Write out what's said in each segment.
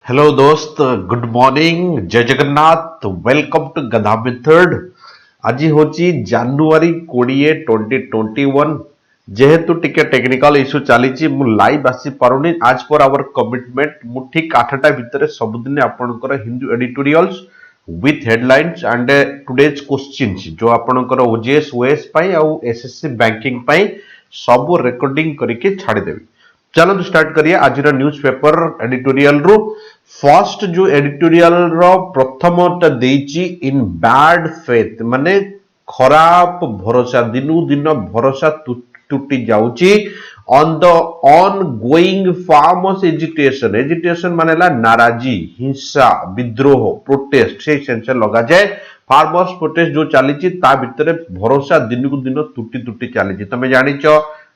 Hello दोस्त, good morning, जय Jagannath. Welcome to गधा मेथड। आज होची जनवरी 20 2021। जेहेतु टिके टेक्निकल इश्यू चली मु लाइव आसी पारुनी आज पर आवर कमिटमेंट मु ठीक 8टा भितर सबुदिन आपनकर Hindi editorials with headlines and today's questions जो आपनकर ओजेएस ओएस पई आ एसएससी बैंकिंग पई सब रिकॉर्डिंग करके छाड़ी देबी। चलो स्टार्ट करिए आज न्यूज पेपर एडिटोरियल रु। फर्स्ट जो एडिटोरियल रो प्रथमटा देइची इन बैड फेथ माने खराब भरोसा दिनु दिन भरोसा टूटी जाउची on the ongoing farmers agitation. Agitation मानेला नाराजी, हिंसा, विद्रोह, प्रोटेस्ट से सेंस लगा जाए। फार्मर्स प्रोटेस्ट जो चली ता भितर भरोसा दिन को दिन टूटी टूटी चली। तमे जानिच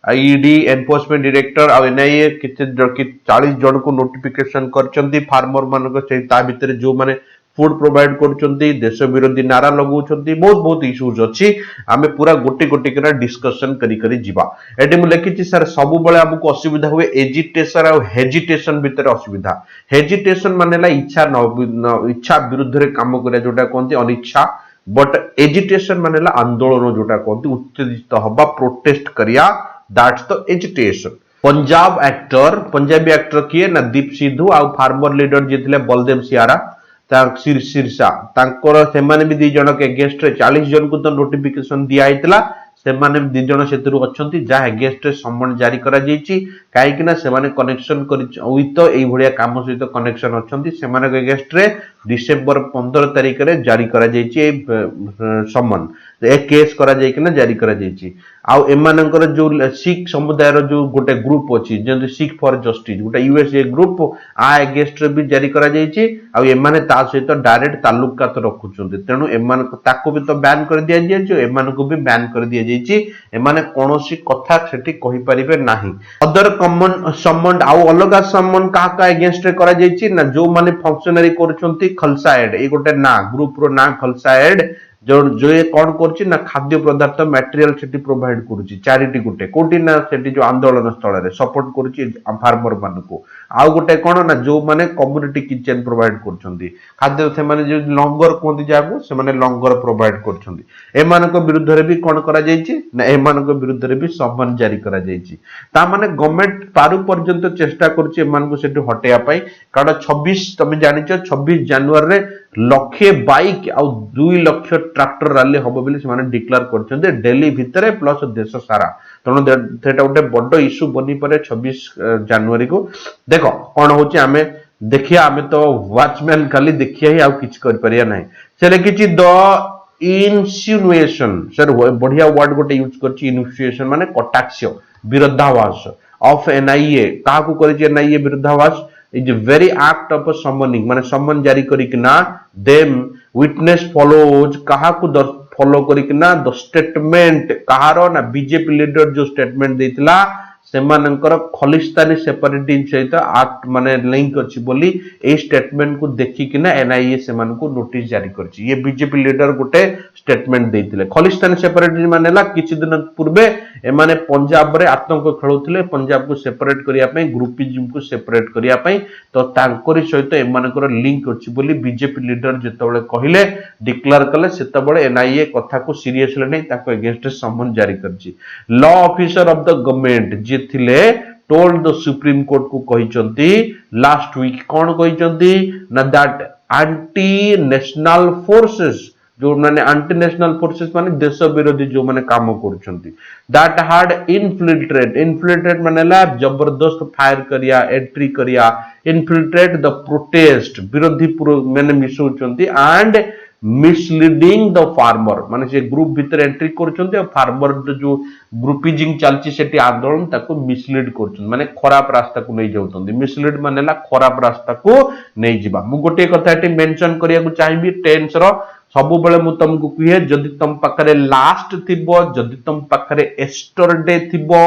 ईडी एनफोर्समेंट डायरेक्टर आ एनआईए किते 40 जन को नोटिफिकेशन करचंती फार्मर मानक से ता भितर जो माने फूड प्रोवाइड करचंती देश विरोधी नारा लगाउचंती बहुत बहुत इश्यूज अछि। आमे पूरा गोटी गोटी करा डिस्कशन करी करी जिबा। एटी मु लेखिछि सर सब बेले हमको असुविधा हुए एजिटेशन और हेजिटेशन भितर असुविधा। हेजिटेशन मानेला इच्छा इच्छा विरुद्ध रे काम करे जोटा कोनती अनिच्छा, बट एजिटेशन मानेला आंदोलन जोटा कोनती उत्तेजित हबा प्रोटेस्ट करिया, that's the agitation. Punjabi actor किए ना दीप सिद्धू आ फार्मर लीडर जे थिले बलदेव सियारा शीर्षा तांकर सेमाने भी दी जन के अगेंस्ट 40 जन को तो नोटिफिकेशन दिया आइतला। सेमाने दी जन सेतरु अछंती जा अगेंस्ट समन जारी करा जाईची काहे कि ना सेमाने कनेक्शन करि विथ एई भलिया काम सहित कनेक्शन अछंती। सेमाने के अगेंस्ट रे डिसेंबर 15 तारिख रे जारी करा जाईची समन ए केस करा जाई कि ना जारी करा जाईची। आउ एमानकर जो सिख समुदाय रो जो गोटे ग्रुप अछि जे सिख फॉर जस्टिस गोटे यूएसए ग्रुप आ अगेंस्ट रे भी जारी करा जाईची। आउ एमाने ता सहित डायरेक्ट ताल्लुकात रखुचंती तेनु एमान ताको भी तो बैन कर दिया जाईची, एमान को भी बैन कर दिया जाईची। एमाने कोनोसी कथा सेठी कहि परिबे नाही। अदर कॉमन समन आउ अलगा समन का अगेंस्ट रे करा जाईची ना जो माने फंक्शनरी करचंती खलसा एड ए गोटे ना ग्रुप रो ना खलसा एड जो जो ये कौन करछि ना खाद्य पदार्थ मटेरियल सेठी प्रोवाइड करूछि चैरिटी गोटे कोटी ना सेठी जो आंदोलन स्थल रे सपोर्ट करूछि फार्मर मान को। आउ गोटे कोन ना जो माने कम्युनिटी किचन प्रोवाइड करछंती खाद्य से माने जो लंगर कोंती जागो से माने लंगर प्रोवाइड करछंती। एमान को विरुद्ध रे भी कोन करा जाईछि ना एमान को विरुद्ध रे भी समन जारी करा जाईछि। ता माने गवर्नमेंट पारु पर्यंत चेष्टा करछि एमान को सेठी हटेया पई कारण 26 तमे जानिछ 26 जनवरी रे लक्षे बाइक आ 2 लाख ट्रैक्टर रैली हबो बोली से माने डिक्लेयर करछन्ते दिल्ली भितरे प्लस देश सारा। तणो सेटा गोटे बड़ इश्यू बनी परे 26 जनवरी को। देखो कोन होची आमे देखिया आमे तो वॉचमैन खाली देखिया ही आ किछ कर परिया नाही। से लेकिछि द इनसिनुएशन सर बढ़िया वर्ड गोटे यूज करछि इनसिनुएशन माने कटाक्ष विरोधाभास ऑफ एनआईए का को करिछि एनआईए विरोधाभास is a very act of summoning माने सम्मन जारी करिकना देम विटनेस फॉलोज कहा को फॉलो करिकना द स्टेटमेंट कहारो ना बीजेपी लीडर जो स्टेटमेंट देथिला सेमानकर खलिस्तानी सेपरेटिज्म सहित एक्ट माने लिंक अछि बोली ए स्टेटमेंट को देखि किना एनआईए सेमान को नोटिस जारी करछि। ये बीजेपी लीडर गोटे स्टेटमेंट देथिले खलिस्तानी सेपरेटिज्म मानेला किछि दिन पूर्वे ए माने पंजाब रे आतंक खेलुथिले पंजाब को सेपरेट करिया पई ग्रुपिज्म को सेपरेट करिया पई तो तांकरी सहित एमानकर लिंक अछि बोली बीजेपी लीडर जेतबेले कहिले डिक्लेयर कले सेतबेले एनआईए कथा को सीरियसली नै ताको अगेंस्ट समन जारी करछि। Law officer of the government जे थिले टोल्ड द सुप्रीम कोर्ट को कहिचंती लास्ट वीक कोन कहिचंती ना दैट एंटी नेशनल फोर्सेस जो माने एंटी नेशनल फोर्सेस माने देश विरोधी जो माने काम करछंती दैट हैड इन्फिल्ट्रेट मानेला जबरदस्त फायर करिया एंट्री करिया इन्फिल्ट्रेट द प्रोटेस्ट विरोधी माने मिसुचंती एंड मिसलीडिंग द फार्मर माने से ग्रुप भीतर एंट्री करछंती और फार्मर जो ग्रुपिजिंग चलची सेठी आंदोलन ताको मिसलीड करछन माने खराब रास्ता को नै जाउतंती। मिसलीड मानेला खराब रास्ता को नै जिबा। मु गोटे कथा एटी मेंशन करिया को चाहिबी टेंस रो सब बेले मु तुमको कहे जदि तुम पाखरे लास्ट थिबो जदि तुम पाखरे एस्टरडे थिबो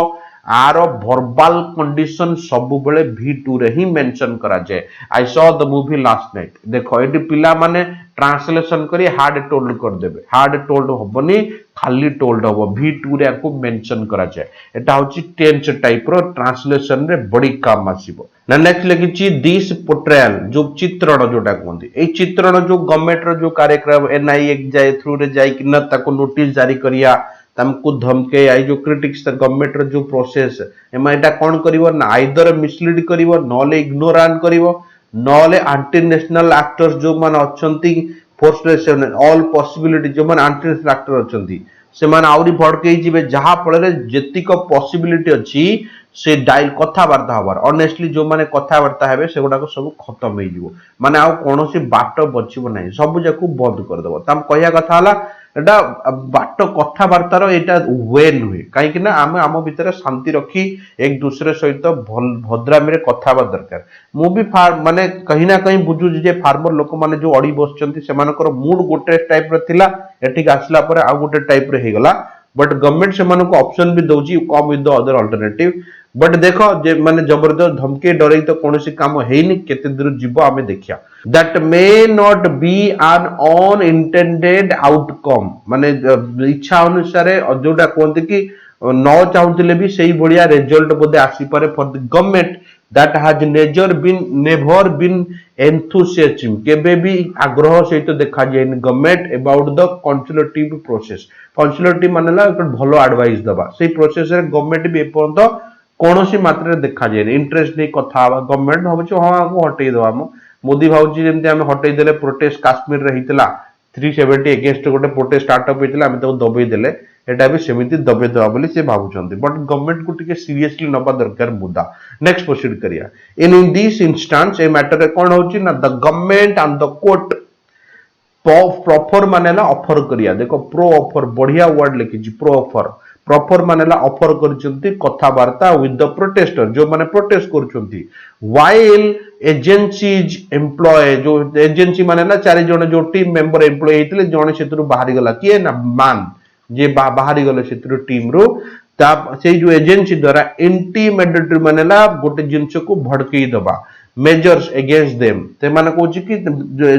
आर वर्बल कंडीशन सब बेले V2 रे ही मेंशन करा जाय। I saw the movie last night देखो एटी पिला माने ट्रांसलेशन करी हार्ड टोल्ड कर देबे हार्ड टोल्ड होबनी खाली टोल्ड होबो V2 रे को मेंशन करा जाय एटा होची टेंस टाइप रो ट्रांसलेशन रे बड़ी काम आसीबो ना नेक्स्ट लिखिची दिस पोर्ट्रेयल जो चित्रण जोटा कहंती ए चित्रण जो गवर्नमेंट रो जो कार्यक्रम NIA जाय थ्रू रे जाय कि न ताको नोटिस जारी करिया तमको धमके आई जो क्रिटिक्स गवर्नमेंट रो जो प्रोसेस एमा एटा कोन करिवो ना आइदर मिसलीड करिवो नले इग्नोरांट करिवो नले एंटी नेशनल एक्टर्स जो मान अछंती फोर्स ऑल पॉसिबिलिटी जो मान एंटी नेशनल एक्टर अछंती से मान आउरी भड़कई जिवे जहा फल रे जेतिक पॉसिबिलिटी अछि से डायल कथा वार्ता हबार ऑनेस्टली जो माने कथा वार्ता हेबे से गुडा को सब खत्म हे जिवो माने आ कोनोसी बाट बचिबो नै सब जाको बंद कर देबो तम कहिया कथा हला एटा बाट कथा वार्तार एटा वे नुहे कहीं ना आम आम भितर शांति रखी एक दूसरे सहित भद्रामी कथा दरकार मु भी माने कहीं ना कहीं बुझु जे फार्मर लोक माने जो अड़ी बसचंती सेमानकर मूड गोटे टाइप रे थिला एठिक आसला परे आ गोटे टाइप रे हे गला बट गवर्नमेंट सेमानको ऑप्शन भी दउची come with the other alternative but देखो जे माने जबरदस्त धमके डरे तो कोनोसी काम हेनी केते दूर जीवो आमे देखिया that may not be an unintended outcome माने इच्छा अनुसार जोटा कहते कि न चाहूले भी सही बढ़िया रिजल्ट बोधे आसी पारे for the government that has never been enthusiasm केबे भी आग्रह सहित देखा जाए government about the consultative process consultative मानेला एक भलो एडवाइस दबा से प्रोसेस रे गवर्नमेंट भी एपर्यंत कौनसी मात्रा देखा जाए इंटरेस्ट नहीं कथा गवर्नमेंट भावुँ हाँ आगे हटई दवा मोदी भावुँ जमी आम हटई देले प्रोटेस्ट काश्मीर रे हितला 370 एगेंस्ट गोटे प्रोटेस्ट स्टार्टअप होता आम दबई देले एटा भी सेमिति दबे दवा बोली से भावुचंती बट गवर्नमेंट को टिके सीरियसली नबा दरकार मुद्दा नेक्स्ट प्रोसीड करिया in this instance a matter कौन होची ना the government and the court proper मानेला ऑफर करिया देखो प्रो ऑफर बढ़िया वर्ड लिखी प्रो ऑफर प्रॉपर मानेला ऑफर करचंती कथावार्ता विथ द प्रोटेस्टर जो माने प्रोटेस्ट करचंती व्हाइल एजेंसीज एम्प्लॉय जो एजेंसी मानेला चारि जण जो टीम मेंबर एम्प्लॉय हेतिले जण सेतरु बाहरी गला किए ना मान जे बाहरी गले सेतरु टीम रो ता से जो एजेंसी द्वारा इंटीमेडेटरी मानेला गोटे जिंस को भड़कई दबा मेजर्स अगेंस्ट देम ते माने कोची कि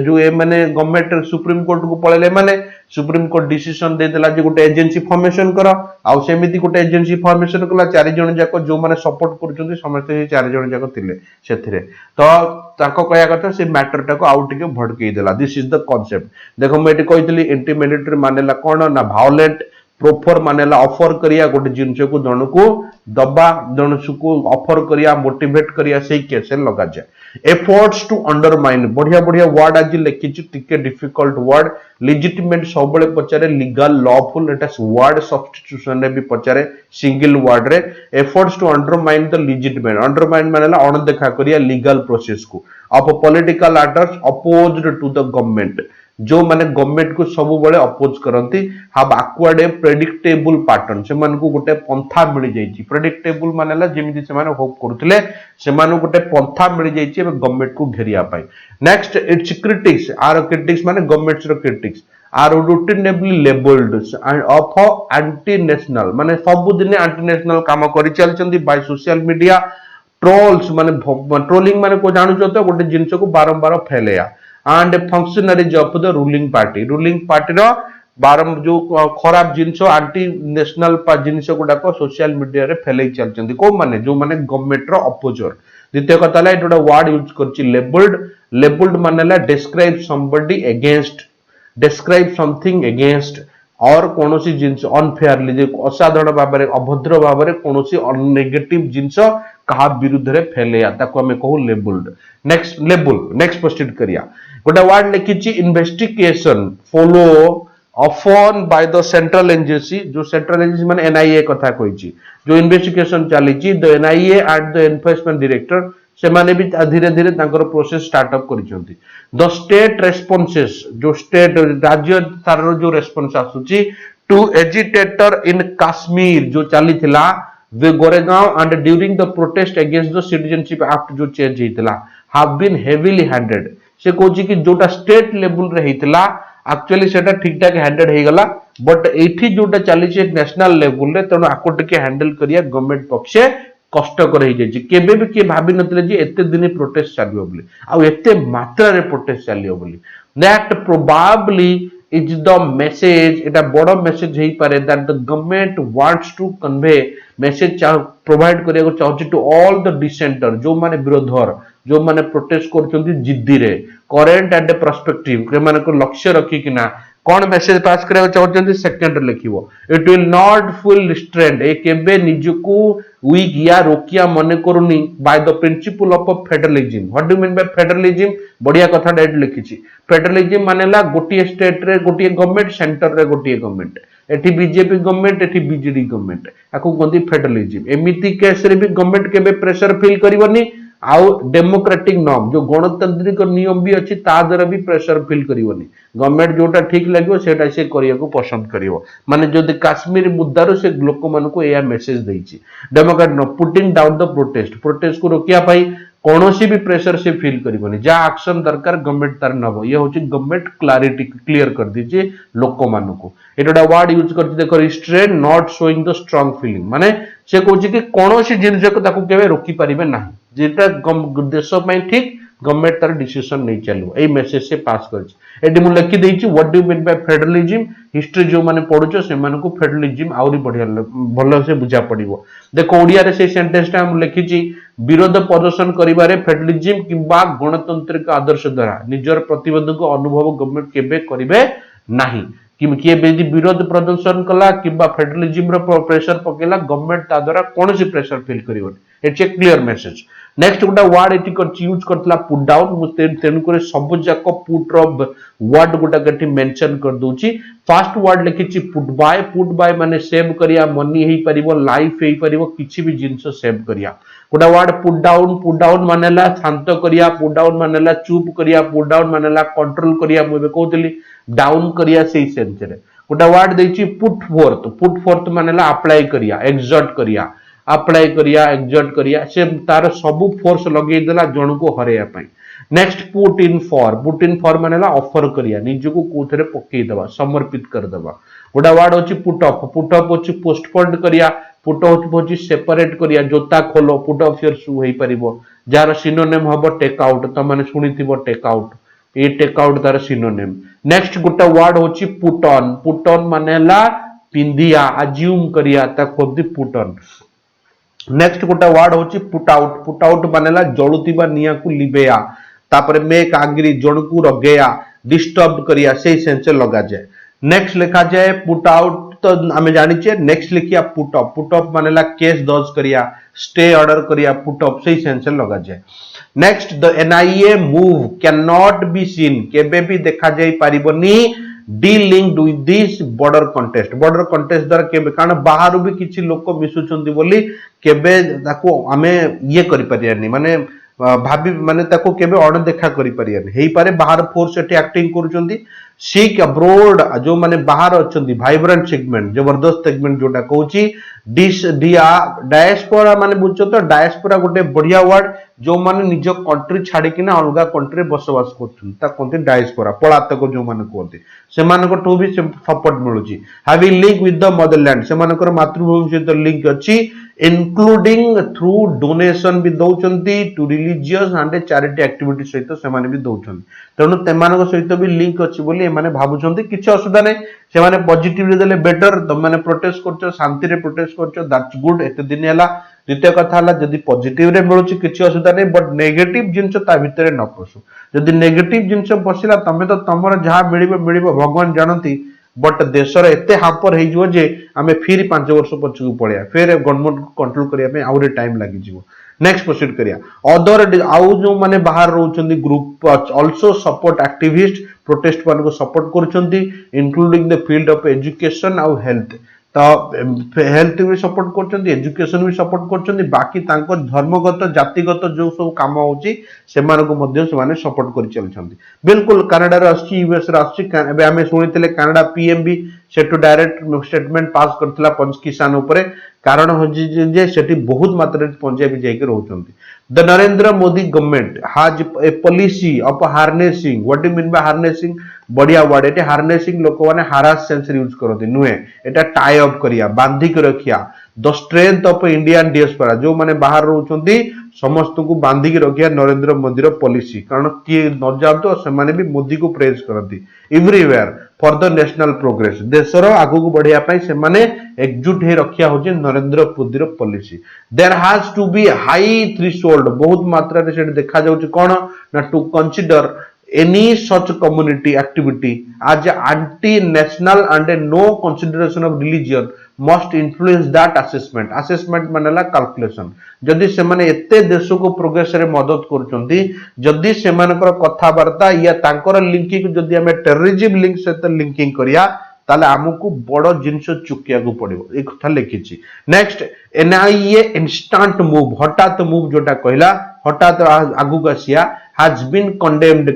जो ए माने गवर्नमेंट सुप्रीम कोर्ट को पळेले माने सुप्रीम कोर्ट डिसीजन दे देला जे गोटे एजेंसी फॉर्मेशन करो आ सेमिति गोटे एजेंसी फॉर्मेशन कला चारि जण जाको जो माने सपोर्ट करचोंती समस्त से चारि जण जाको थिले सेथिरे तो ताको कया कथा से मैटर टाको आउट टिके भड़कई देला दिस इज द कांसेप्ट देखो मैं एटी कहितली इंटीमेडिएटरी मानेला कोन ना वायलेंट प्रोफर मानेला ऑफर करिया गोटे जिंस को जण को दबा जण को ऑफर करिया मोटिवेट करिया से केस लगा जाए एफर्ट्स टू अंडरमाइन बढ़िया बढ़िया वर्ड आज लिखि टिके डिफिकल्ट वर्ड लेजिटिमेट सब बळे पचारे लीगल लॉफुल एटा वर्ड सब्स्टिट्यूशन रे भी पचारे सिंगल वर्ड रे efforts to undermine the legitimate undermine मानेला अणदेखा करिया लीगल प्रोसेस को of political actors opposed to the government जो माने गवर्नमेंट को सब बळे अपोज करंती हा बैकवर्ड ए प्रेडिक्टेबल पैटर्न से मान को गोटे पंथा मिल जाईची प्रेडिक्टेबल मानेला जेमिति से माने होप करथले से मान गोटे पंथा मिल जाईची गवर्नमेंट को घेरिया पाई next it's critics are critics माने गवर्नमेंट रो critics are routinely labelled of anti national माने सब दिन एंटी नेशनल काम करि चलचंदी बाय सोशल मीडिया ट्रोल्स माने ट्रोलिंग माने को जानु तो गोटे जिंस को बारंबार फैलेया and functionaries of the ruling party रो बारम जो खराब जिंस एंटी नेशनल जिंस गुडा को सोशल मीडिया रे फैले चलचंदी को माने जो माने गवर्नमेंट रो अपोजर द्वितीय कथा ला एटा वर्ड यूज करछि लेबल्ड मानेला describe somebody against describe something against और कोनोसी जिंस अनफेयरली जे असाधारण भाबरे अभद्र भाबरे कोनोसी नेगेटिव जिंस कहा विरुद्ध रे फैलेया ताको हमें कहू लेबल्ड नेक्स्ट प्रोसीड करिया गोटे वर्ड लिखिछि investigation follow upon by the central agency जो सेंट्रल एजेंसी माने एनआईए कथा कहिछि जो इन्वेस्टिगेशन चलीछि the NIA and the enforcement director से माने भी धीरे धीरे तांकर प्रोसेस स्टार्टअप करिसंती द स्टेट रेस्पोंसेस जो स्टेट राज्य तार जो रेस्पोंस आसुची टू एजिटेटर इन कश्मीर जो चली थिला वे Goregaon and during the protest against the citizenship act जो चेंज हितला हैव बीन हेवीली हैंडेड से कोची कि जोटा स्टेट लेवल रे हितला एक्चुअली सेटा ठीक ठाक हैंडेड हे गला बट एठी जोटा चली छे नेशनल लेवल रे तनो आको टिके हैंडल करिया गवर्नमेंट पक्षे कष्टकर हो जाए केबे भी किए भाभी नथिले जे एते दिन प्रोटेस्ट चलियो बोली आ एते मात्रा रे प्रोटेस्ट चलियो बोली that probably is the message, এটা বড় মেসেজ হেই পারে that the government wants to convey, message provide କରିବାକୁ ଚାହୁଛି to all the dissenter, जो माने विरोधर, जो माने प्रोटेस्ट କରୁଛନ୍ତି ଜିଦ୍ଦିରେ, current and prospective, ସେମାନଙ୍କୁ ଲକ୍ଷ୍ୟ ରଖିକିନା कौन मेसेज पास କରିବାକୁ ଚାହୁଛନ୍ତି सेकंड लिखिबो it will not full restraint, ए केबे निजको वीक या रोकिया मने करूनी by the principle of federalism. What do mean by federalism? बढ़िया कथा डेट लिखिछि। फेडरलिज्म मानेला गोटिए स्टेट रे गोटिए गवर्नमेंट, सेंटर रे गोटिए गवर्नमेंट, एठी बीजेपी गवर्नमेंट, एठी बीजेडी गवर्नमेंट, याकू कोंदी फेडरलिज्म। एमिति केस रे भी गवर्नमेंट केबे प्रेशर फील करबनी, आउ डेमोक्रेटिक नॉर्म जो गणतांत्रिक नियम भी अच्छी ता द्वारा भी प्रेशर फील करिवनी। गवर्नमेंट जोटा ठीक लगियो सेटा से करिया को पसंद करिवो। माने जदि काश्मीर मुद्दारो से लोक मान को एया मेसेज देइछि। Democrat no putting down the protest, protest को रोकिया पाई कौनसी भी प्रेशर से फील करिवनी। जा एक्शन दरकार गवर्नमेंट तार नबो, ये होछि गवर्नमेंट क्लैरिटी क्लियर कर दीजिए लोक मान को। एटा वर्ड यूज करछि देखो, restrain not showing the strong feeling, माने से कहछि कि कौनसी जिनिस को ताकू केबे रोकी परिबे नाही, जेटा देश पई ठीक गवर्नमेंट तार डिसीजन नहीं चलो, ए मेसेज से पास करछि। एटी मु लिखि देछि what do mean by federalism. History जो माने पढुछो से माने को फेडरलिज्म आउरी बढ़िया भलो से बुझा पड़िबो। देखो ओडिया रे से सेंटेंस टा हम लिखिछि, विरोध प्रदर्शन करिबारे फेडरलिज्म किबा गणतंत्रिक आदर्श द्वारा निजर प्रतिबद्ध को अनुभव गवर्नमेंट केबे करिवे नाही। किए बेदी विरोध प्रदर्शन कला किबा फेडरलिज्म रो प्रेशर पकेला गवर्नमेंट ता द्वारा कोनसी प्रेशर फील करिवनी। It's a clear message. Next गोटा वर्ड एटी यूज करतला पुट डाउन, मु तेनु करे सब जाक पुट रो वर्ड गोटा गठी मेंशन कर दोची। फर्स्ट वर्ड लिखिछि पुट बाय, पुट बाय माने सेव करिया, मनी हेई परिबो, लाइफ हेई परिबो, किछि भी जिंस सेव करिया। गोटा वर्ड पुट डाउन मानेला शांत करिया, पुट डाउन मानेला चुप करिया, पुट डाउन मानेला कंट्रोल करिया, मु कहतली डाउन करिया सेही सेंस रे। गोटा वर्ड देछि पुट फोर्थ मानेला अप्लाई करिया, एक्सर्ट करिया, अप्लाई करिया, एक्सर्ट करिया, से तार सब फोर्स लगे देला जण को हरेया पई। नेक्स्ट पुट इन फॉर मानेला ऑफर करिया, निज को कोथरे पक्के देबा, समर्पित कर देबा। गोटा वर्ड होछि पुट अप होछि पोस्टपोन्ड करिया, पुट अप होछि सेपरेट करिया, जोता खोलो, पुट अप योर शू हेई परिबो। जार सिनोनिम हबो टेक आउट, त माने सुनिथिबो टेक आउट, ए टेक आउट तार सिनोनिम। नेक्स्ट गोटा वर्ड होछि पुट ऑन मानेला पिंदिया, अज्यूम करिया, ता खोदी पुट ऑन। नेक्स्ट गोटा वर्ड होछि पुट आउट मानेला जळुतिबा निया को लिबेया, तापर मेक आग्री जण को रगेया, डिस्टर्ब करिया, सेही सेंस लगा जाए। नेक्स्ट लिखा जाए पुट आउट, तो आमे जानि छे। नेक्स्ट लिखिया पुट अप मानेला केस दर्ज करिया, स्टे ऑर्डर करिया, पुट अप सेही सेंस लगा जाए। Next the NIA move can not be seen, केबे भी देखा जाई पारिबनी डीलिंक्ड विथ दिस बॉर्डर कंटेस्ट द्वारा केबे, कारण बाहर भी किछि लोक मिसुचंती बोली केबे ताको आमे ये करि परियानी, माने भाबी माने ताको केबे अणदेखा करि परियानी हेई पारे। बाहर फोर्स एटी एक्टिंग करूचंती। सीक अब्रोड जो माने बाहर अछंती, वाइब्रेंट सेगमेंट, जबरदस्त सेगमेंट जोटा कहूची। डायस्पोरा माने बुझो तो, डायस्पोरा गोटे बढ़िया वर्ड, जो माने निज कंट्री छाड़ी किना अलगा कंट्री रे बसवास करछन ता कोंती डायस्पोरा, पलातक जो माने कोंती, से मानको टू भी सपोर्ट मिलुची। Having link with the motherland, से मानकर मातृभूमि सहित लिंक अछि, इंक्लूडिंग थ्रू डोनेशन भी दउचंती to religious and charity activity सहित से माने भी दउचंती। तेणु तेमानक सहित भी लिंक अछि बोली एमाने भाबुचंती, किछि असुविधा नै, से माने पॉजिटिव रे देले बेटर। तुम माने प्रोटेस्ट करछो, शांति रे प्रोटेस्ट करछो, दैट्स गुड, एते दिन हैला। द्वितीय कथा हला जदि पॉजिटिव रे मिलुची किछि असुविधा नै, बट नेगेटिव जिंस ता भितरे न पसु। जदि नेगेटिव जिंस पसिला तमे तो तमर जहा मिलिबो भगवान जानती, बट देशर एते हापर हेइ जो जे आमे फिर 5 वर्ष पछकु पळिया, फिर गवर्नमेंट को कंट्रोल करिया पे आउरे टाइम लागि जिवो। नेक्स्ट प्रोसीड करिया। अदर आउ जो माने बाहर रहउचंदी group also support activist, protest मान को सपोर्ट करूचंदी, including the field of education आउ हेल्थ। तो हेल्थ भी सपोर्ट करचंदी, एजुकेशन भी सपोर्ट करचंदी, बाकी तांको धर्मगत जातिगत जो सब काम होची से माने को मध्य से माने सपोर्ट करि चलछंदी। बिल्कुल कनाडा रे आछि, यूएस रे आछि, एबे हमें सुनितले कनाडा पीएम भी सेटु डायरेक्ट स्टेटमेंट पास करथला पंच किसान ऊपर, कारण होजी जे सेठी बहुत मात्रा रे पंजाबी जाके रहउचंदी। The Narendra Modi government has a policy of harnessing. What do mean by harnessing? बढ़िया वर्ड एटे। हार्नेसिंग लोक माने हारास सेंस यूज करते नुहे, एटा टाई अप करिया, बांधी के रखिया। The strength of Indian diaspora, जो माने बाहर रहउचंदी समस्त को बांधिकी रखिया नरेंद्र मोदी पॉलिसी कारण किए न जातु से भी मोदी को प्रेज करती everywhere for the national progress देशर आगू बढ़िया से एकजुट हो रखिया हो Narendra Modi policy there has to be high threshold बहुत मात्रा से देखा जाउची कोन ना to consider any such community activity as anti-national and no consideration of religion must influence that assessment मानेला calculation जदि से माने एते देश को प्रोग्रेस रे मदद करचंती जदि से मानकर कथावार्ता या तांकर लिंकिंग जदि हमें टेररिज्म लिंक सहित लिंकिंग करिया ताले हमकु बड़ जिंस चुकिया को पड़िबो एक कथा लिखिछि नेक्स्ट एनआईए इंस्टेंट मूव हठात मूव जोटा कहला हठात आगु आसिया has been condemned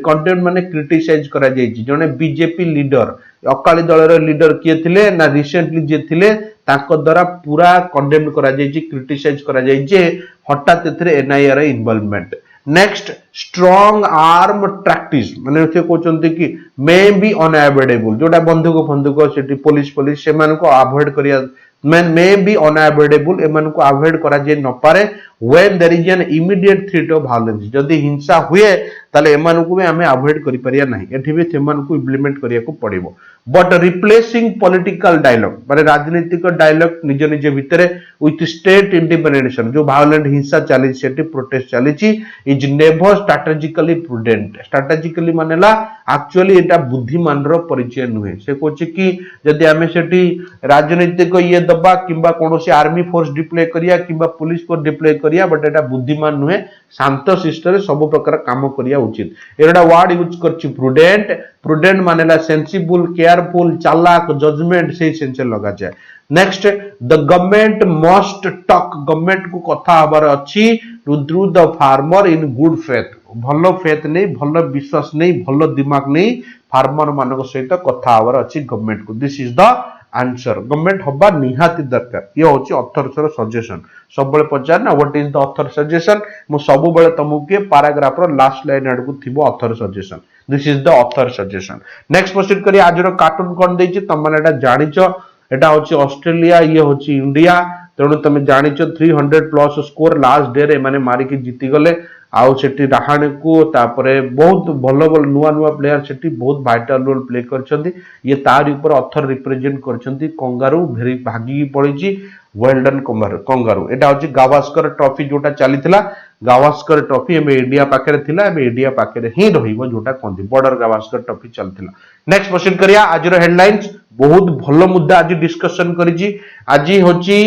माने क्रिटिसाइज करा जायछि जने बीजेपी लीडर अकाली दलर लीडर किए थिले ना रिसेंटली जे थिले ताको द्वारा पूरा कंडेम करा जायछि क्रिटिसाइज करा जायछि हठात एथरे एनआईए रे involvement next strong arm practice माने से कहचंती कि मे बी अनअवॉइडेबल जोटा बंदूक सेठी पुलिस से मान को अवॉइड करिया may be unavoidable एमन को अवॉइड करा जे न पारे when there is an immediate threat of violence जदि हिंसा हुए ताले एमन को भी हमें अवॉइड करि परिया नहीं एठी भी सेमन को इम्प्लीमेंट करिया को पड़िबो बट रिप्लेसिंग पॉलिटिकल डायलॉग माने राजनीतिक डायलॉग निज निज भितरे विथ स्टेट इंडिपेंडेंशन जो वायलेंट हिंसा चली सेठी प्रोटेस्ट चली is never strategically prudent strategically मानेला एक्चुअली एटा बुद्धिमान रो परिचय नुहे से कोछि कि जदि हमें सेठी राजनीतिक ये दबा किंबा कोनोसी आर्मी फोर्स डिप्लॉय करिया किंबा पुलिस को डिप्लॉय करिया बट एटा बुद्धिमान नुहे शांत शिष्ट रे सब प्रकार काम करिया उचित एटा वर्ड यूज करछि प्रूडेंट मानेला सेंसिबल केयरफुल चालाक जजमेंट से सेंस लगा जाए next the government must talk government को कथा हबार अछि to the farmer in good faith भलो फेथ नहीं भलो विश्वास नहीं भलो दिमाग नहीं फार्मर मानक सहित कथा हबार अछि गवर्नमेंट को this is the answer government हबा निहाती दरकार ये होची ऑथर्स सजेशन सब बेले पचार ना what is the author suggestion मु सब बेले तुमको के पैराग्राफ रो लास्ट लाइन आडकू थिबो author suggestion this is the author suggestion next proceed करी आज रो कार्टून कोन देछि तुम माने एटा जानिचो एटा होची ऑस्ट्रेलिया ये होची इंडिया तेणु तुम जानिचो 300 प्लस स्कोर लास्ट डे रे माने मारी के जीती गले आउ सेठी राहाणे को तापरे बहुत भलो भलो नुआ प्लेयर सेठी बहुत वाइटल रोल प्ले करछंती ये तार ऊपर ऑथर रिप्रेजेंट करछंती कंगारू भेरी भागी पड़ीची वेल डन कंगारू एटा होची गावस्कर ट्रॉफी जोटा चलीथिला गावस्कर ट्रॉफी एमे इंडिया पाखरे थिला एमे इंडिया पाखरे ही रहिबो जोटा कोंदी बॉर्डर गावस्कर ट्रॉफी चलथिला नेक्स्ट क्वेश्चन करिया आज रो हेडलाइंस बहुत भलो मुद्दा आज डिस्कशन करिजी आज होची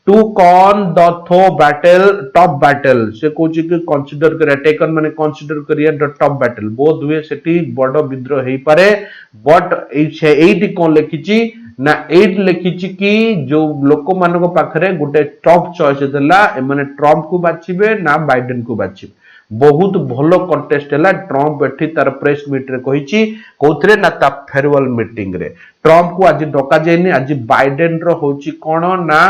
टू कॉन द थो बैटल टॉप बैटल से कोची के कंसीडर करिया टेकन माने कंसीडर करिया the top battle both way सेठी बड़ विद्रोह हेई पारे बट एइटी कोन लेखिची ना एट लिखिछि कि जो लोक मानक पाखरे गोटे टॉप चॉइस देला माने ट्रम्प को बाछिबे ना बाइडेन को बाछिबे बहुत भलो कंटेस्ट हैला ट्रम्प एठी तार प्रेस मीट रे कहिछि कोथरे ना ता फेयरवेल मीटिंग रे ट्रम्प को आज डका जायनी आज बाइडेन रो होछि कोन ना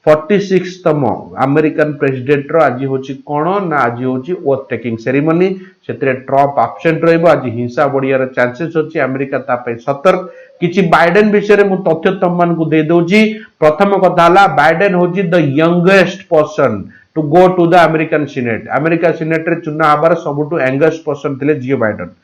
46 तम अमेरिकन प्रेसिडेंट रो आज होछि कोन ना आज होछि ओथ टेकिंग सेरेमनी सेतरे ट्रम्प एब्सेंट रहइबो आज हिंसा बढ़ियार चांसेस होछि अमेरिका ता पे सतर्क किछि बाइडेन विषय रे मु तथ्य तम मान को दे दोछि प्रथम कथा हला बाइडेन होछि the youngest person to go to the American senate America senate रे चुना आबार सबटु यंगेस्ट पर्सन थिले जियो बाइडेन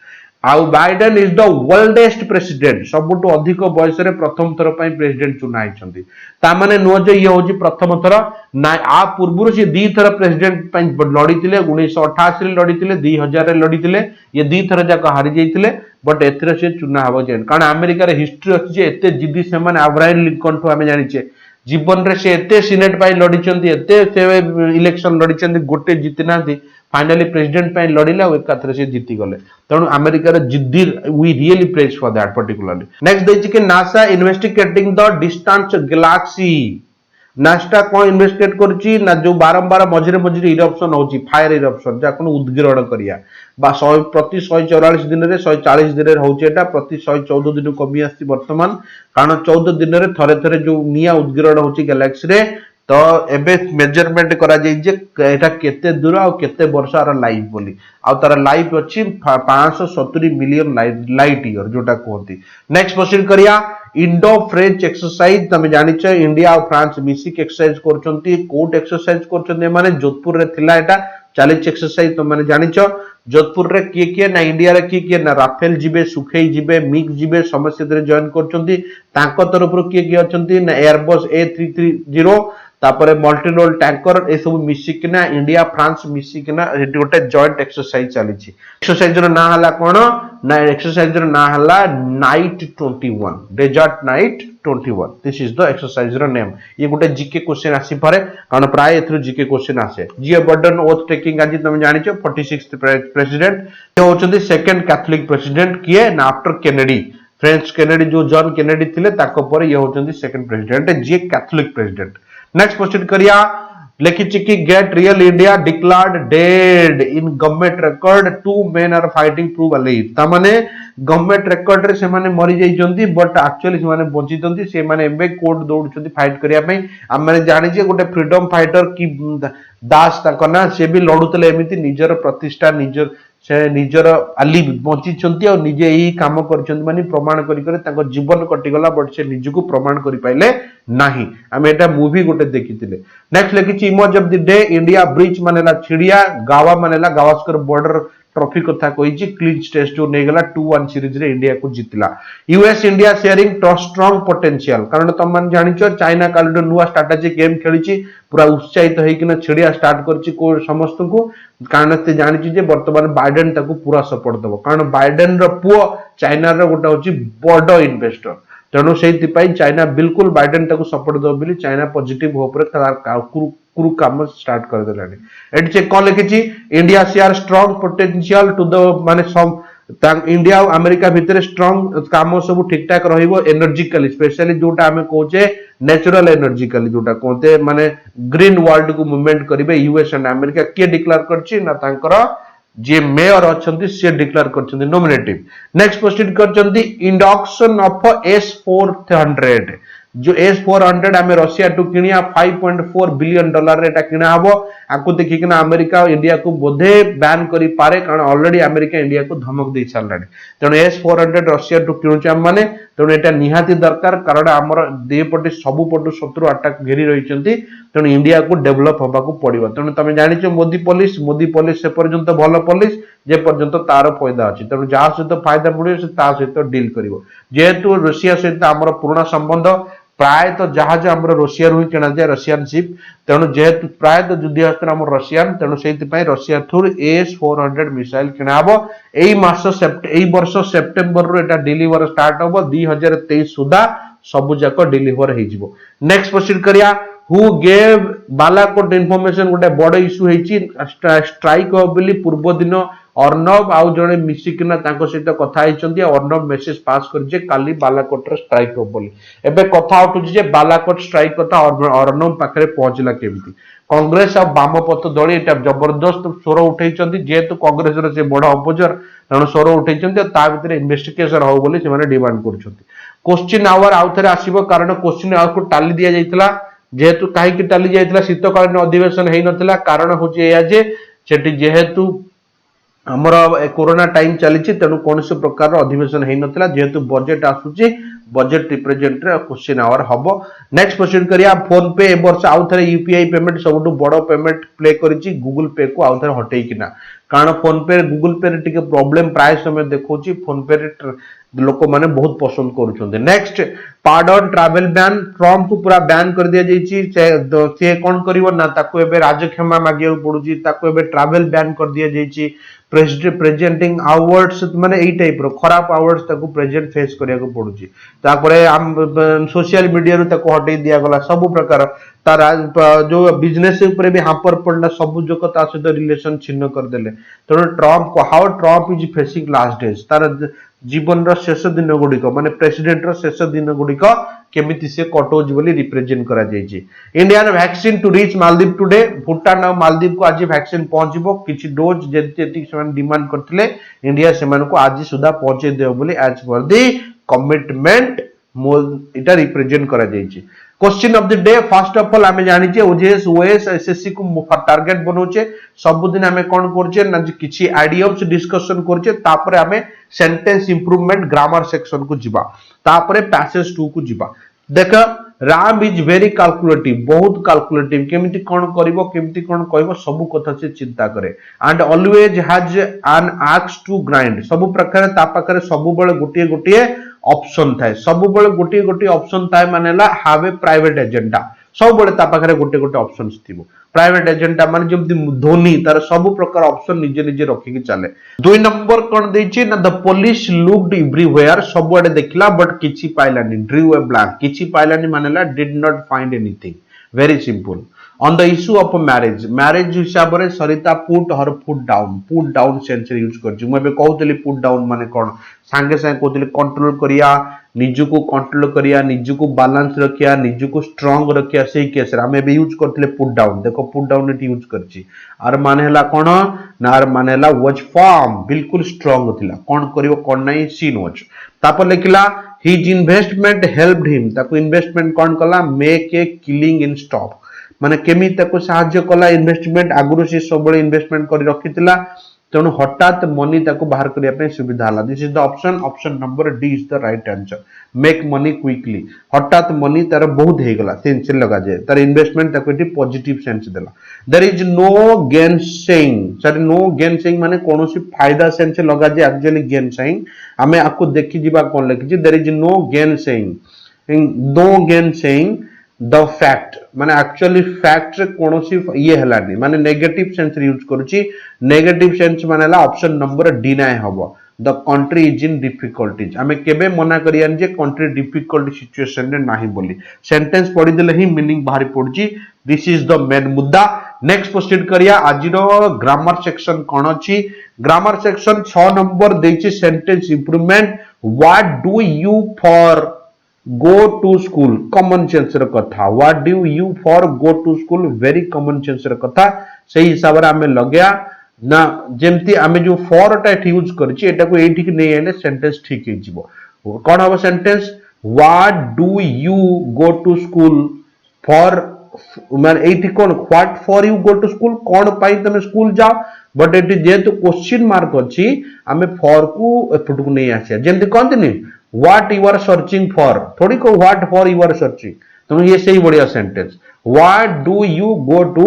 आउ Biden is the oldest president सबटु अधिक बयस रे प्रथम थर पई प्रेसिडेंट चुना आइछंती ता माने नो जे ये होछि प्रथम थर ना आ पूर्वरु से दी थर प्रेसिडेंट पई लड़ीतिले 1988 रे लड़ीतिले 2000 रे लड़ीतिले ये दी थर जाक हारि जाइतिले बट एथरे से चुना हबो जेन कारण अमेरिका रे हिस्ट्री अछि जे एते जिद्दी से माने अब्राहम लिंकन ठो हमें जानिछे जीवन रे से एते सीनेट पई लड़ीचंती एते से इलेक्शन लड़ीचंती गोटे जितिनांती फाइनली प्रेसिडेंट पई लड़ीला एकाथरे से जीती गले तणु अमेरिका रे जिद्दी we really praise for that particularly next देछि कि NASA investigating the distance galaxy NASA को इन्वेस्टिगेट करछि ना जो बारंबार मझिरे इरप्शन होछि फायर इरप्शन जा कोन उद्गिरण करिया बा 100 प्रति 144 दिन रे 140 दिन रे होछि एटा प्रति 114 दिन कमी आछि वर्तमान कारण 14 दिन रे थरे थरे जो निया उद्गिरण होछि गैलेक्सी रे तो एबे मेजरमेंट करा जाय जे एटा केते दूर आ केते वर्ष आर लाइफ बोली आ तार लाइफ अछि 570 मिलियन लाइट ईयर जोटा कहती नेक्स्ट क्वेश्चन करिया इंडो फ्रेंच एक्सरसाइज तमे जानि छ इंडिया और फ्रांस मिसी के एक्सरसाइज करचंती कोट एक्सरसाइज करचंती माने जोधपुर रे थिला एटा चली एक्सरसाइज तुम मैंने जानिच जोधपुर रे किए ना इंडिया रे किए ना राफेल जीवे सुखेई जीवे मिग जीवे समस्त जॉइन कर तरफ किए अच्छा ना एयरबस A330 तापर मल्टी रोल टैंकर ए सब मिसिकिना इंडिया फ्रांस मिसिकिना गोटे जॉइंट एक्सरसाइज चली एक्सरसाइज ना हला कौन ना एक्सरसाइज ना हला night 21 desert night 21 this is the exercise name ये गोटे जीके क्वेश्चन आसी पारे कारण प्राय एथरो जीके क्वेश्चन आसे जियो बर्डन ओथ टेकिंग आज तुम जानिछो 46th प्रेसिडेंट ये होचंदी सेकंड कैथोलिक प्रेसिडेंट किए ना आफ्टर केनेडी फ्रेंच केनेडी जो जॉन केनेडी थिले ताको पर ये होचंदी सेकंड प्रेसिडेंट जे कैथोलिक प्रेसिडेंट नेक्स्ट क्वेश्चन करिया लिखिछि कि get real India declared dead in government record two men are fighting prove alive ता माने गवर्नमेंट रिकॉर्ड रे से माने मरि जाई जंती बट एक्चुअली से माने बंची जंती से माने एबे कोर्ट दौड़छंती फाइट करिया पई हम माने जानि जे गोटे फ्रीडम फाइटर की दास ताको ना से भी लडुतले एमिति निजर प्रतिष्ठा निजर से निजर आली बंची और निजे यही काम कर प्रमाण कर जीवन कटिगला बट से निजक प्रमाण कर पाइले नाही आम एटा मूवी गोटे देखी नेक्स्ट लिखी image of the day India bridge मानेला छिड़िया गावा मानेला गावस्कर बॉर्डर ट्रॉफी कथा कही क्लीच टेस्ट जो नहीं गला 2-1 सीरीज रे इंडिया को जीतला US India sharing strong potential कारण तुम मान जानिचो चाइना काल नुआ स्ट्रेटेजी गेम खेली पूरा उत्साहित होइकिना छिड़िया स्टार्ट करछि को समस्त को कारण से जानिछि जे वर्तमान बाइडेन ताको पूरा सपोर्ट दबो कारण बाइडेन रो पुओ चाइना रो गोटा होछि बड़ इन्वेस्टर तेणु से चाइना बिल्कुल बाइडेन ताको सपोर्ट दबो बोली चाइना पॉजिटिव होप रे कुरु काम स्टार्ट कर देलानी एट चेक कौन लिखी India share strong potential to the माने सम इंडिया और अमेरिका भितर स्ट्रांग काम सब ठीक ठाक रहिबो एनर्जिकली स्पेशली जोटा हमें कहचे नेचुरल एनर्जिकली जोटा कहते माने ग्रीन वर्ल्ड को मूवमेंट करिवे यूएस एंड अमेरिका के डिक्लेयर करछि ना तांकर जे मेयर अछंती से डिक्लेयर करछंती नॉमिनेटिव नेक्स्ट क्वेश्चन करछंती इंडक्शन ऑफ S400 जो S400 आमे रशिया टू किनिया $5.4 बिलियन रे एटा किना हबो आकु देखि किना अमेरिका और इंडिया को बोधे बैन करि पारे कारण ऑलरेडी अमेरिका इंडिया को धमक दे छालाडी तेणु S400 रशिया टू किनुच हम माने तेणु एटा निहाती दरकार कारण हमर देपटे सबु पटु शत्रु अटैक घेरी रहिचंती तेणु इंडिया को डेवलप होबा को पड़िबो तेणु तमे जानिछो मोदी पुलिस से पर्यंत भलो पुलिस जे पर्यंत तार फायदा अछि तेणु जा सहित फायदा पड़ियो से ता सहित डील करिवो जेहेतु रशिया सहित हमर पुराना संबंध प्राय तो जहाज आम रशिया रु किणा जाए रशियन शिप तेणु जेहेतु प्राय तो युद्धहस्त्र आम रशियन तेणु से रशिया थ्रू S400 मिसाइल किणा हम यही वर्ष सेप्टेम्बर रु एटा डिलीवर स्टार्ट हम 2023 सुधा सबु जाक डिलीवर हो नेक्स्ट क्वेश्चन करिया हु गेव बालाकोट इनफॉरमेशन गोटे बड़ इश्यू होती स्ट्राइक हो बोली पूर्व दिन अर्णव आउ जड़े मिसिकिना सहित कथा अर्णव मेसेज पास कर काली बालाकोट स्ट्राइक हो बोली एबे कथा उठुछि बालाकोट स्ट्राइक कथा अर्णव पाखे पहुंचला केमिति कांग्रेस और वामपथ दल एटा जबरदस्त स्वर उठे जेहेतु कांग्रेस से बड़ अपोजर तेणु स्वर उठे भर इन्वेस्टिगेशन हो बोली से डिमांड कर क्वेश्चन आवर आउ थे आसो कारण क्वेश्चन आवर को टाली दि जाइए जेहेतु कहीं टाली जाइए शीतकालीन अधिवेशन हो नथिला कारण हूँ जेहेतु आमर कोरोना टाइम चली तेणु कौन प्रकार अधिवेशन हो नथिला जेहेतु बजेट आसूची बजेट रिप्रेजेंट क्वेश्चन आवर हम नेक्स्ट क्वेश्चन करिया फोन पे ए वर्ष आउ थे यूपीआई पेमेंट सब बड़ पेमेंट प्ले करिछि गूगल पे को आउ थे हटेकिना कारण फोन पे गूगल पे टिके प्रॉब्लम प्राय समय देखौछि फोन पे लोक माने बहुत पसंद करूछन्ते next pardon travel ban Trump को पूरा बैन कर दिया जाइछि से कोन करिवो ना ताको एबे राजक्षमा मागियो पडुछि ताको एबे ट्रैवल बैन कर दिया जाइछि प्रेजेंटिंग अवार्ड्स माने एई टाइप रो खराब अवार्ड्स ताको प्रेजेंट फेस करिया को पडुछि तापरे हम सोशल मीडिया रो ताको हटै दिया गला सब प्रकार तार जो बिजनेस ऊपर भी हापर पड़ला सब जोक ता सहित रिलेशन छिन्न कर देले तेणु Trump how Trump is facing last days तार जीवन रो शेष दिन गुड़िक माने प्रेसिडेंट रो शेष दिन गुड़िक केमिति से कटोज बोली रिप्रेजेंट करा जायछि Indian vaccine to reach Maldives today Bhutan और मालदीव को आज वैक्सीन पहुंचबो किछि डोज जेति से डिमांड करथिले इंडिया से को आज सुधा पहुंचे देबो बोली एज पर द कमिटमेंट इटा रिप्रेजेंट करा जायछि question of the day first of all आमे जानि ओजेएस ओएस एसएससी को टार्गेट बनौचे सबुदिन आमे कोन करचे ना किछि आइडियास डिस्कशन करचे तापरे आमे सेंटेंस इंप्रूवमेंट ग्रामर सेक्शन को जिबा तापरे पैसेज 2 को जिबा देख राम इज वेरी कैलकुलेटिव, बहुत कैलकुलेटिव, केमिति कोन करिवो केमिति कोन कहबो सब कथा से चिंता करे and always has an axe to grind, सब प्रकार ता पाखरे सब बेले गोटे गोटे ऑप्शन थाए, सब बेले गोटे गोटे ऑप्शन थाए मानेला हैव ए प्राइवेट एजेंडा, सब बेले ता पाखरे गोटे गोटे ऑप्शंस थिबो। प्राइवेट एजेंडा माने जमती धोनी तार सब प्रकार ऑप्शन निजे निजे रखिकी चले। 2 नंबर कोन देछि ना द पुलिस लुक्ड एवरीवेयर, सब आडे देखला बट किछि पाइलानी, ड्रू ए ब्लैंक, किछि पाइलानी मानेला did not find anything, very simple. On the issue of marriage, marriage हिसाब रे Sarita put her foot down sense रे यूज करछि। मैं बे कहतली पुट डाउन माने कोन, सांगे सांगे कहतली कंट्रोल करिया, निजु को कंट्रोल करिया, निजु को बैलेंस रखिया, निजु को स्ट्रांग रखिया, सेही केस रे हमें बे यूज करतले पुट डाउन। देखो पुट डाउन एटी यूज करछि, आर माने हला कोन ना, आर माने हला वाज फर्म, बिल्कुल स्ट्रांग थिला, कोन करिवो कोन नाही सी नोच। तापर लिखला हिज इन्वेस्टमेंट हेल्प्ड हिम, ताको इन्वेस्टमेंट कोन कला make a killing in stock, माने केमी ताको सहाय्य कला, इन्वेस्टमेंट आगुरु से सब इन्वेस्टमेंट करी रखितिला, तेणु हठात मनी ताको बाहर करिया पे सुविधा हला। This is the option, option number D is the right answer. Make money quickly, हठात मनी तार बहुत हे गला सेंस लगा जाए, तार इन्वेस्टमेंट ताको एटी पॉजिटिव सेंस देला। There is no gain saying, sorry no gain saying माने कोनोसी फायदा सेंस लगा जाए, एक्चुअली गेन सेइंग हमें आपको देखि जिबा कोन लिखि, there is no gain saying, no gain saying the fact माने एक्चुअली फैक्ट रे कोनोसी ये हलानी, माने नेगेटिव सेंस यूज करूची, नेगेटिव सेंस मानेला ऑप्शन नंबर डी नाय हबो, the country is in difficulties. हमें केबे मना करियान जे कंट्री डिफिकल्ट सिचुएशन रे नाही बोली, सेंटेंस पढी देले ही मीनिंग बाहरी पड़ची। दिस इज द मेन मुद्दा। नेक्स्ट प्रोसीड करिया आजिरो ग्रामर सेक्शन कोन अछि। ग्रामर सेक्शन 6 नंबर देछि sentence improvement, what do you for go to school, common sense र कथा, what do you for go to school, very common sense र कथा, सही हिसाब रे हमें लगया ना, जेमती हमें जो फॉर टा यूज करछि एटा को एठी नै आले सेंटेंस ठीक हे जिवो। कोन हबो sentence, what do you go to school for, माने एठी कोन what for you go to school, कोन पाई तमे स्कूल जाओ, बट एठी जेतु क्वेश्चन मार्क अछि हमें फॉर को एफुट को नै आछे, जेमती कहंतनी what you are searching for, थोड़ी को what for you are searching, तो ये सही बढ़िया sentence. What do you go to,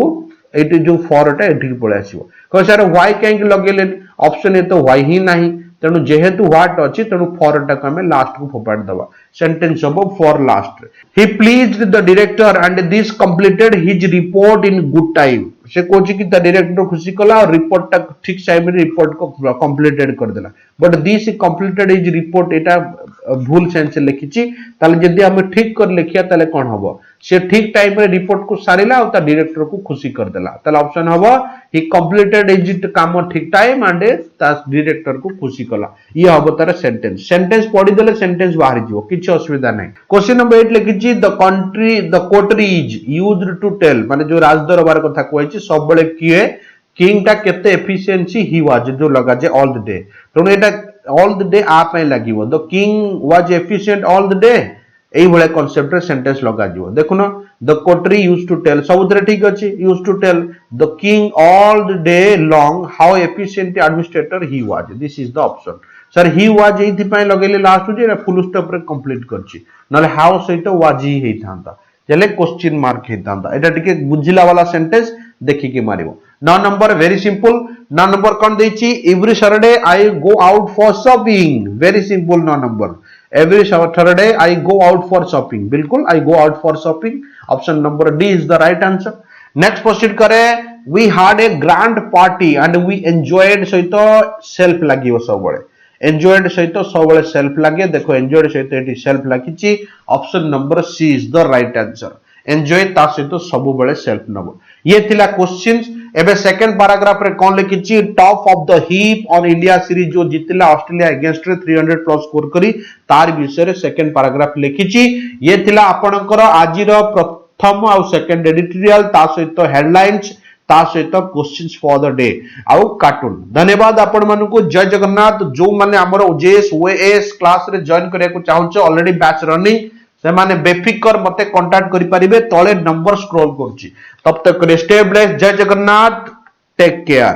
एटी जो फॉर टा एठी पळे आसीबो, कह सर व्हाई काहे लगेले ऑप्शन ए तो व्हाई ही नाही, तेणु जेहेतु व्हाट अछि तेणु फॉर टा को हमें लास्ट को फोपाड़ दबा, सेंटेंस हबो for last. He pleased the director and this completed his report in good time, से कोची कि द डायरेक्टर खुशी कला और रिपोर्ट टा ठीक टाइम रे रिपोर्ट को कंप्लीटेड कर देला, but this completed his report एटा भूल सेंस लिखिची, ताले जदी हम ठीक कर लिखिया ताले कोन हबो, से ठीक टाइम रे रिपोर्ट को सारिला और ता डायरेक्टर को खुशी कर देला, ताले ऑप्शन हबो ही कंप्लीटेड हिज काम ठीक टाइम एंड ता डायरेक्टर को खुशी कला, ये हबो तार सेंटेंस। सेंटेंस पढी देले सेंटेंस बाहर जिवो, किछ असुविधा नै। क्वेश्चन नंबर 8 लिखिची the country the coterie is used to tell, माने जो राजदरबार कथा कहैछि सब बेले किए किंग टा केते एफिशिएंसी ही वाज जो लगा जे ऑल द डे, तणो एटा ऑल द डे आ पे लागिवो, the king was efficient all the day, एई भले कांसेप्ट रे सेंटेंस लगा जिवो। देखुनो the coterie used to tell, सबुतरे ठीक अछि, used to tell the king all the day long how efficient administrator he was, this is the option. Sir he was एथि पय लगेले लास्ट जे फुल स्टॉप रे कंप्लीट करछि, नले हाउ सहित वाज ही हेतांता, जले क्वेश्चन मार्क हेतांता, एटा टिके बुझिला वाला सेंटेंस देखि के मारिबो। 9 नंबर वेरी सिंपल, 9 नंबर कोन देछि, every Saturday I go out for shopping, very simple 9 number, every Saturday I go out for shopping, बिल्कुल I go out for shopping, option number D is the right answer. Next proceed करे, we had a grand party and we enjoyed सहित self लागियो सब बळे, enjoyed सहित सब बळे self लागे, देखो एंजॉयड सहित एटी सेल्फ लागिची, option number C is the right answer. Enjoy ता सहित सब बळे सेल्फ नबो, ये थिला क्वेश्चंस। एबे सेकंड पैराग्राफ रे कोन लिखिची, top of the heap on India series जो जितला ऑस्ट्रेलिया अगेंस्ट रे 300 प्लस स्कोर करी तार विषय रे सेकंड पैराग्राफ लिखिची। ये थिला आपनकर आजिर प्रथम आ सेकंड एडिटोरियल, ता सहित हेडलाइंस, ता सहित क्वेश्चंस फॉर द डे आउ कार्टून। धन्यवाद आपण मानको, जय जगन्नाथ। जो माने हमर ओजेएस ओएएस क्लास रे जॉइन करिया को चाहउछ, ऑलरेडी बैच रनिंग, से माने बेफिकर मते कांटेक्ट करि परिबे, तळे नंबर स्क्रॉल करछि। तब तक स्टे ब्लेस्ड, जय जगन्नाथ, टेक केयर।